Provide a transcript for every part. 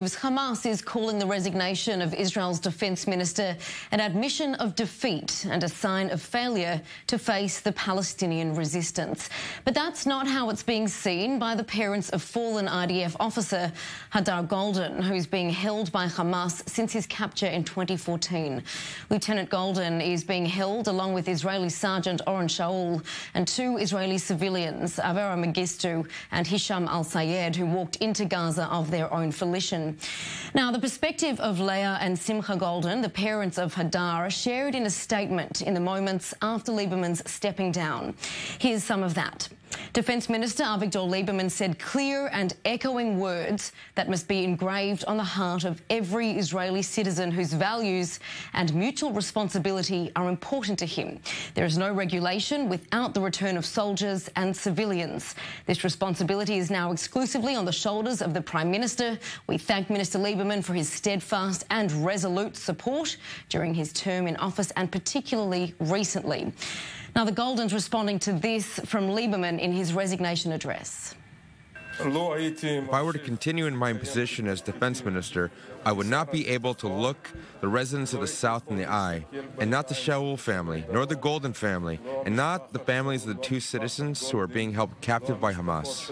Hamas is calling the resignation of Israel's defense minister an admission of defeat and a sign of failure to face the Palestinian resistance. But that's not how it's being seen by the parents of fallen IDF officer Hadar Goldin, who's being held by Hamas since his capture in 2014. Lieutenant Goldin is being held along with Israeli Sergeant Oren Shaul and two Israeli civilians, Avera Mengistu and Hisham al-Sayed, who walked into Gaza of their own volition. Now, the perspective of Leah and Simcha Goldin, the parents of Hadar, shared in a statement in the moments after Lieberman's stepping down. Here's some of that. Defence Minister Avigdor Lieberman said clear and echoing words that must be engraved on the heart of every Israeli citizen whose values and mutual responsibility are important to him. There is no regulation without the return of soldiers and civilians. This responsibility is now exclusively on the shoulders of the Prime Minister. We thank Minister Lieberman for his steadfast and resolute support during his term in office, and particularly recently. Now, the Goldins responding to this from Lieberman in his resignation address. If I were to continue in my position as defense minister, I would not be able to look the residents of the South in the eye, and not the Shaul family, nor the Goldin family, and not the families of the two citizens who are being held captive by Hamas.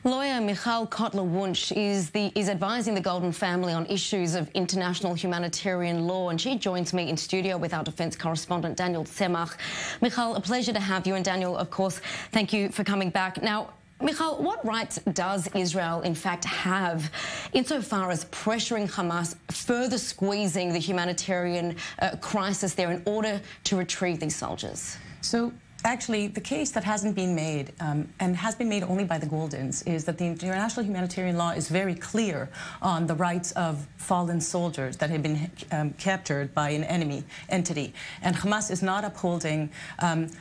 Lawyer Michal Cotler-Wunch is advising the Goldin family on issues of international humanitarian law, and she joins me in studio with our defence correspondent Daniel Tsemach. Michal, a pleasure to have you, and Daniel, of course, thank you for coming back. Now, Michal, what rights does Israel in fact have insofar as pressuring Hamas, further squeezing the humanitarian crisis there in order to retrieve these soldiers? So, actually, the case that hasn't been made, and has been made only by the Goldins, is that the international humanitarian law is very clear on the rights of fallen soldiers that have been captured by an enemy entity. And Hamas is not upholding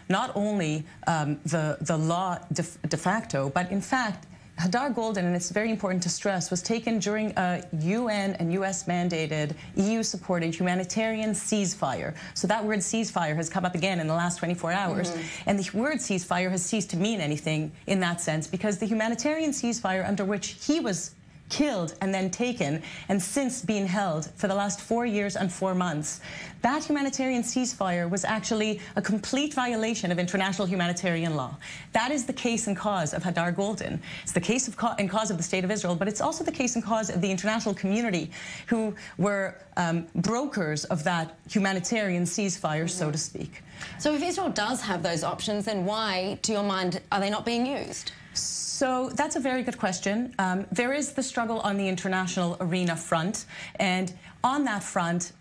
not only the law de facto, but in fact, Hadar Goldin, and it's very important to stress, was taken during a UN and US-mandated, EU-supported humanitarian ceasefire. So that word ceasefire has come up again in the last 24 hours. And the word ceasefire has ceased to mean anything in that sense, because the humanitarian ceasefire under which he was killed and then taken, and since being held for the last 4 years and 4 months, that humanitarian ceasefire was actually a complete violation of international humanitarian law. That is the case and cause of Hadar Goldin. It's the case and cause of the State of Israel, but it's also the case and cause of the international community, who were brokers of that humanitarian ceasefire, so to speak. So if Israel does have those options, then why, to your mind, are they not being used? So that's a very good question. There is the struggle on the international arena front, and on that front,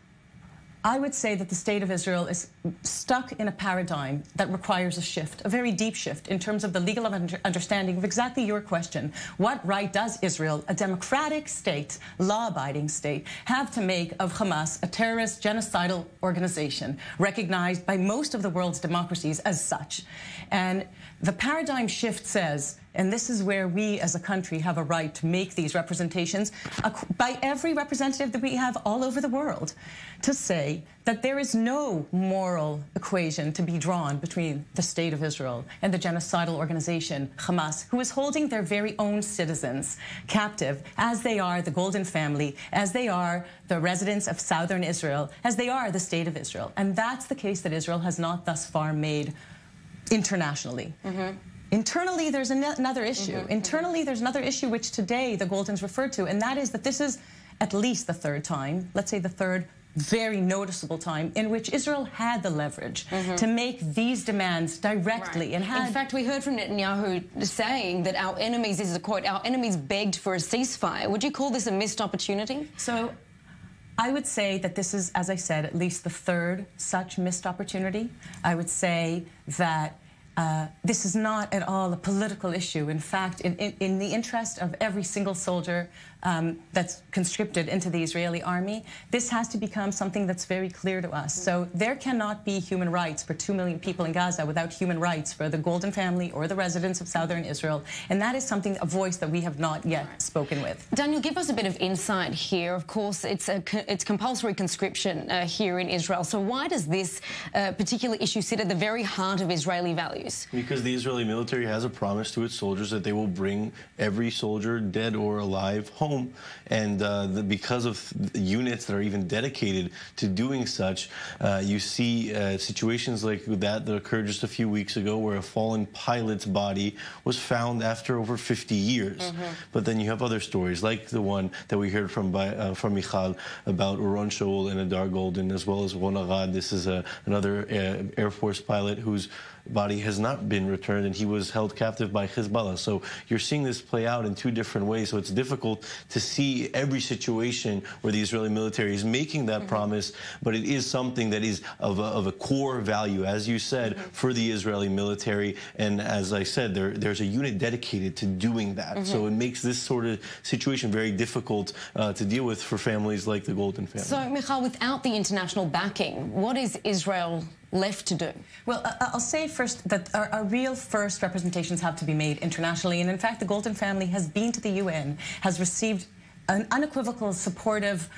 I would say that the State of Israel is stuck in a paradigm that requires a shift, a very deep shift, in terms of the legal understanding of exactly your question. What right does Israel, a democratic state, law-abiding state, have to make of Hamas a terrorist, genocidal organization, recognized by most of the world's democracies as such? And the paradigm shift says, and this is where we as a country have a right to make these representations by every representative that we have all over the world, to say that there is no moral equation to be drawn between the State of Israel and the genocidal organization Hamas, who is holding their very own citizens captive, as they are the Goldin family, as they are the residents of southern Israel, as they are the State of Israel. And that's the case that Israel has not thus far made internationally. Internally, there's another issue. Internally, there's another issue which today the Goldins referred to, and that is that this is at least the third time, let's say the third very noticeable time, in which Israel had the leverage to make these demands directly. And in fact, we heard from Netanyahu saying that our enemies, this is a quote, our enemies begged for a ceasefire. Would you call this a missed opportunity? So I would say that this is, as I said, at least the third such missed opportunity. I would say that this is not at all a political issue. In fact, in the interest of every single soldier that's conscripted into the Israeli army, this has to become something that's very clear to us. So there cannot be human rights for 2 million people in Gaza without human rights for the Goldin family or the residents of southern Israel. And that is something, a voice that we have not yet spoken with. Daniel, give us a bit of insight here. Of course, it's compulsory conscription here in Israel. So why does this particular issue sit at the very heart of Israeli values? Israelis? Because the Israeli military has a promise to its soldiers that they will bring every soldier, dead or alive, home. And because of units that are even dedicated to doing such, you see situations like that occurred just a few weeks ago, where a fallen pilot's body was found after over 50 years. But then you have other stories, like the one that we heard from Michal about Ron Shaul and Hadar Goldin, as well as Ron Arad. This is another Air Force pilot whose body has not been returned, and he was held captive by Hezbollah. So you're seeing this play out in two different ways. So it's difficult to see every situation where the Israeli military is making that promise, but it is something that is of a core value, as you said, for the Israeli military. And as I said, there's a unit dedicated to doing that. So it makes this sort of situation very difficult to deal with for families like the Goldin family. So, Michal, without the international backing, what is Israel left to do? Well, I'll say first that our real first representations have to be made internationally. And in fact, the Goldin family has been to the UN, has received an unequivocal, supportive,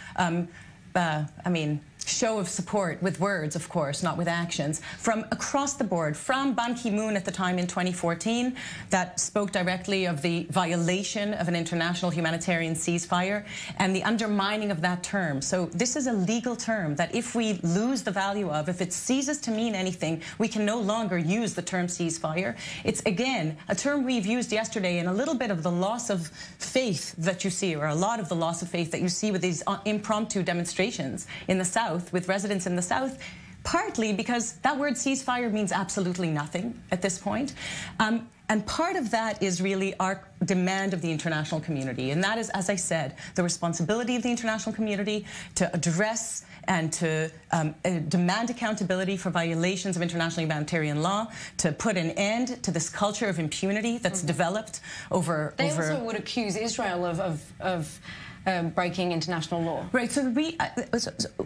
show of support with words, of course, not with actions, from across the board, from Ban Ki-moon at the time in 2014, that spoke directly of the violation of an international humanitarian ceasefire and the undermining of that term. So this is a legal term that if we lose the value of, if it ceases to mean anything, we can no longer use the term ceasefire. It's, again, a term we've used yesterday, and a little bit of the loss of faith that you see, or a lot of the loss of faith that you see with these impromptu demonstrations in the South, with residents in the South, partly because that word ceasefire means absolutely nothing at this point. And part of that is really our demand of the international community. And that is, as I said, the responsibility of the international community to address and to demand accountability for violations of international humanitarian law, to put an end to this culture of impunity that's developed over... They also would accuse Israel of breaking international law. Right, so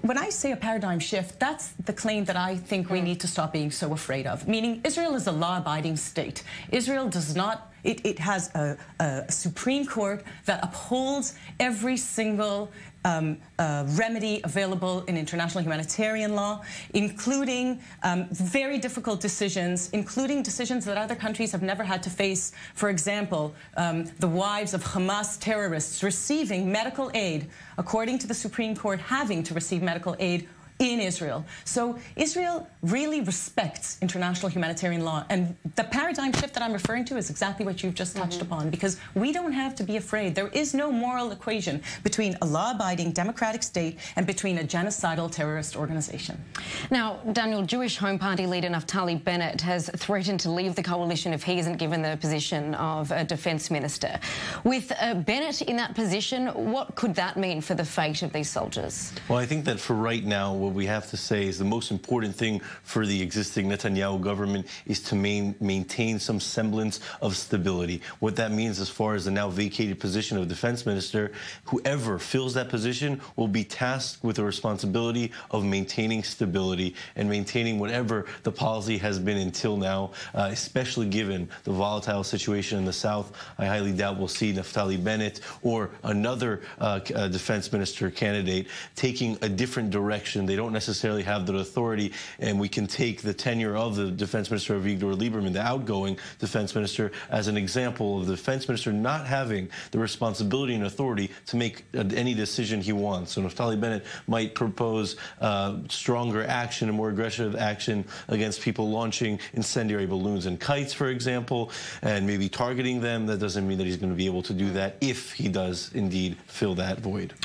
when I say a paradigm shift, that's the claim that I think we need to stop being so afraid of, meaning Israel is a law-abiding state. Israel does not, it has a Supreme Court that upholds every single remedy available in international humanitarian law, including very difficult decisions, including decisions that other countries have never had to face. For example, the wives of Hamas terrorists receiving medical aid, according to the Supreme Court, having to receive medical aid in Israel. So Israel really respects international humanitarian law, and the paradigm shift that I'm referring to is exactly what you've just touched upon, because we don't have to be afraid. There is no moral equation between a law-abiding democratic state and between a genocidal terrorist organization. Now, Daniel, Jewish Home Party leader Naftali Bennett has threatened to leave the coalition if he isn't given the position of a defence minister. With Bennett in that position, what could that mean for the fate of these soldiers? Well, I think that for right now, what we have to say is the most important thing for the existing Netanyahu government is to maintain some semblance of stability. What that means, as far as the now vacated position of defense minister, whoever fills that position will be tasked with the responsibility of maintaining stability and maintaining whatever the policy has been until now, especially given the volatile situation in the South. I highly doubt we'll see Naftali Bennett or another defense minister candidate taking a different direction. They don't necessarily have the authority, and we can take the tenure of the defense minister of Avigdor Lieberman, the outgoing defense minister, as an example of the defense minister not having the responsibility and authority to make any decision he wants. So Naftali Bennett might propose stronger action and more aggressive action against people launching incendiary balloons and kites, for example, and maybe targeting them. That doesn't mean that he's going to be able to do that if he does indeed fill that void.